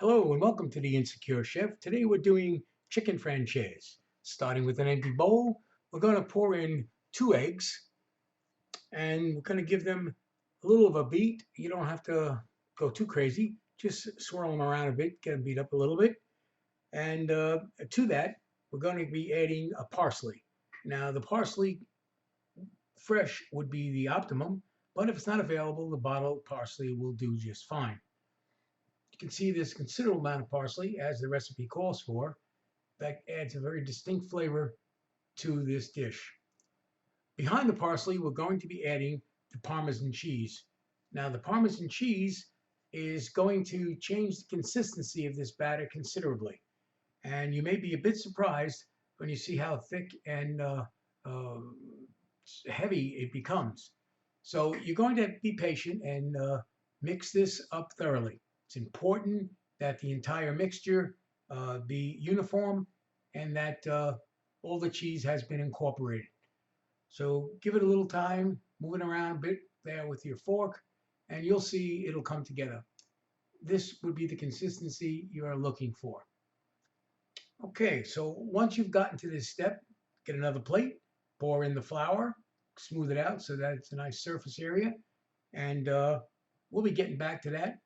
Hello and welcome to the Insecure Chef. Today we're doing chicken Francese. Starting with an empty bowl, we're going to pour in 2 eggs and we're going to give them a little of a beat. You don't have to go too crazy. Just swirl them around a bit, get them beat up a little bit. And to that, we're going to be adding a parsley. Now the parsley fresh would be the optimum, but if it's not available, the bottled parsley will do just fine. You can see there's a considerable amount of parsley, as the recipe calls for. That adds a very distinct flavor to this dish. Behind the parsley, we're going to be adding the Parmesan cheese. Now, the Parmesan cheese is going to change the consistency of this batter considerably. And you may be a bit surprised when you see how thick and uh, heavy it becomes. So you're going to be patient and mix this up thoroughly. It's important that the entire mixture be uniform and that all the cheese has been incorporated. So give it a little time, moving around a bit there with your fork, and you'll see it'll come together. This would be the consistency you are looking for. Okay, so once you've gotten to this step, get another plate, pour in the flour, smooth it out so that it's a nice surface area, and we'll be getting back to that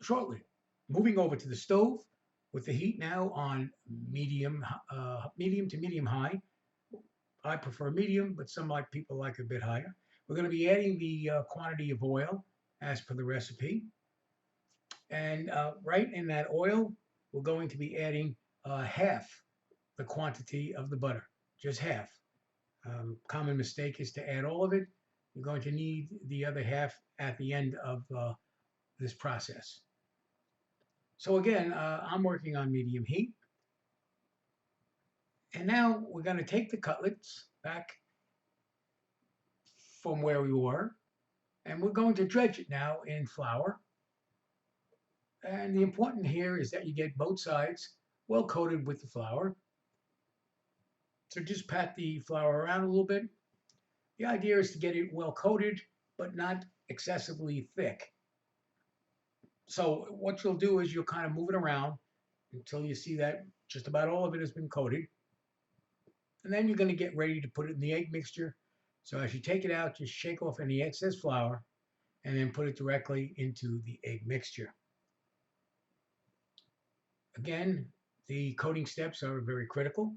shortly. Moving over to the stove with the heat now on medium to medium high. I prefer medium, but some people like a bit higher. We're going to be adding the quantity of oil as per the recipe. And right in that oil, we're going to be adding half the quantity of the butter, just half. Common mistake is to add all of it. You're going to need the other half at the end of this process. So again, I'm working on medium heat. And now we're going to take the cutlets back from where we were, and we're going to dredge it now in flour. And the important here is that you get both sides well coated with the flour. So just pat the flour around a little bit. The idea is to get it well coated, but not excessively thick. So what you'll do is you'll kind of move it around until you see that just about all of it has been coated. And then you're going to get ready to put it in the egg mixture. So as you take it out, just shake off any excess flour and then put it directly into the egg mixture. Again, the coating steps are very critical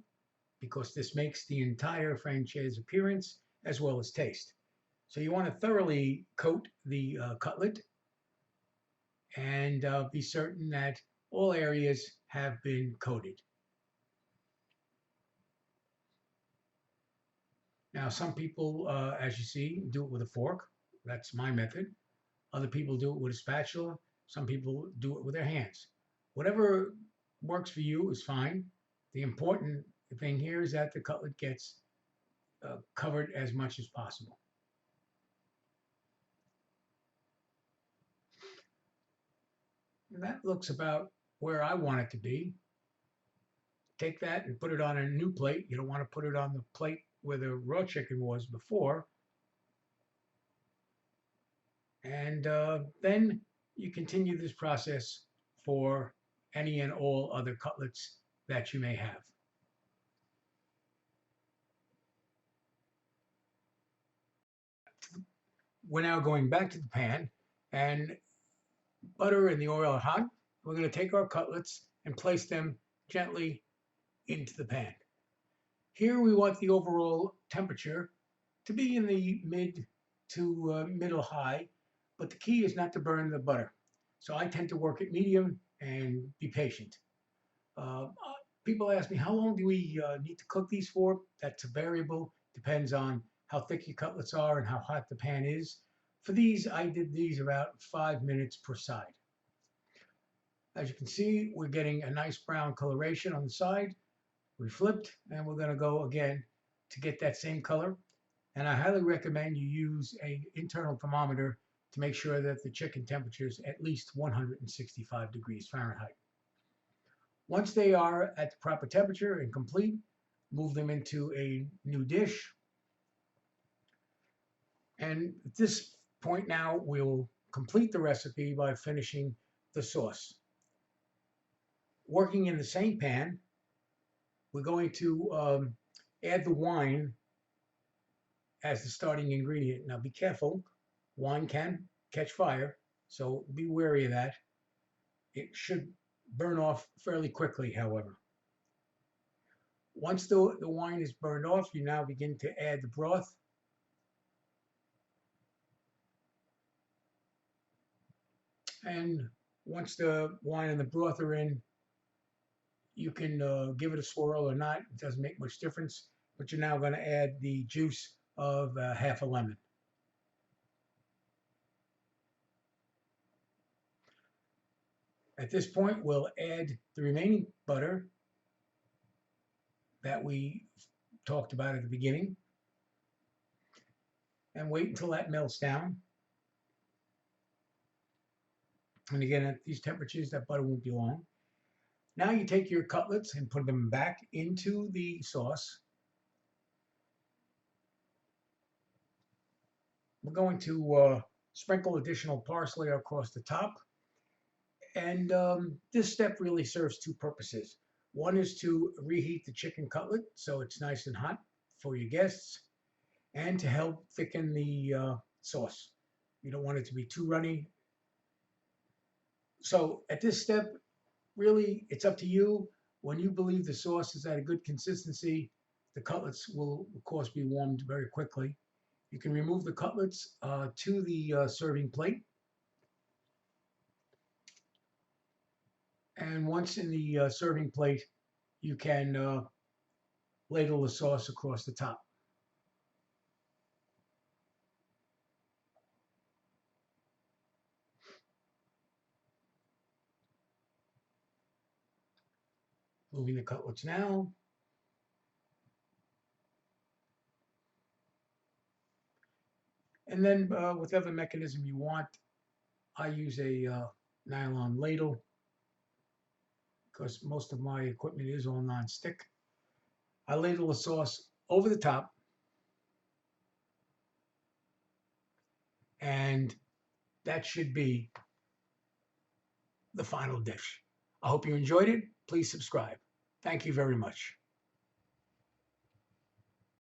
because this makes the entire Francese appearance as well as taste. So you want to thoroughly coat the cutlet and be certain that all areas have been coated. Now, some people, as you see, do it with a fork. That's my method. Other people do it with a spatula. Some people do it with their hands. Whatever works for you is fine. The important thing here is that the cutlet gets covered as much as possible. And that looks about where I want it to be. Take that and put it on a new plate. You don't want to put it on the plate where the raw chicken was before. And then you continue this process for any and all other cutlets that you may have. We're now going back to the pan, and butter and the oil are hot. We're going to take our cutlets and place them gently into the pan. Here we want the overall temperature to be in the mid to middle high, but the key is not to burn the butter. So I tend to work at medium and be patient. Uh, People ask me, how long do we need to cook these for? That's a variable, depends on how thick your cutlets are and how hot the pan is. For these, I did these about 5 minutes per side. As you can see, we're getting a nice brown coloration on the side. We flipped, and we're going to go again to get that same color. And I highly recommend you use an internal thermometer to make sure that the chicken temperature is at least 165 degrees Fahrenheit. Once they are at the proper temperature and complete, move them into a new dish. And at this point now, we'll complete the recipe by finishing the sauce. working in the same pan, we're going to add the wine as the starting ingredient. Now be careful, wine can catch fire, so be wary of that. It should burn off fairly quickly, however. Once the wine is burned off, you now begin to add the broth. And once the wine and the broth are in, you can give it a swirl or not. It doesn't make much difference. But you're now going to add the juice of half a lemon. At this point, we'll add the remaining butter that we talked about at the beginning and wait until that melts down. And again, at these temperatures, that butter won't be long. Now you take your cutlets and put them back into the sauce. We're going to sprinkle additional parsley across the top. And this step really serves two purposes. One is to reheat the chicken cutlet so it's nice and hot for your guests, and to help thicken the sauce. You don't want it to be too runny. So at this step, really, it's up to you. When you believe the sauce is at a good consistency, the cutlets will, of course, be warmed very quickly. You can remove the cutlets to the serving plate. And once in the serving plate, you can ladle the sauce across the top. Moving the cutlets now. And then whatever mechanism you want, I use a nylon ladle because most of my equipment is all non-stick. I ladle the sauce over the top, and that should be the final dish. I hope you enjoyed it. Please subscribe. Thank you very much.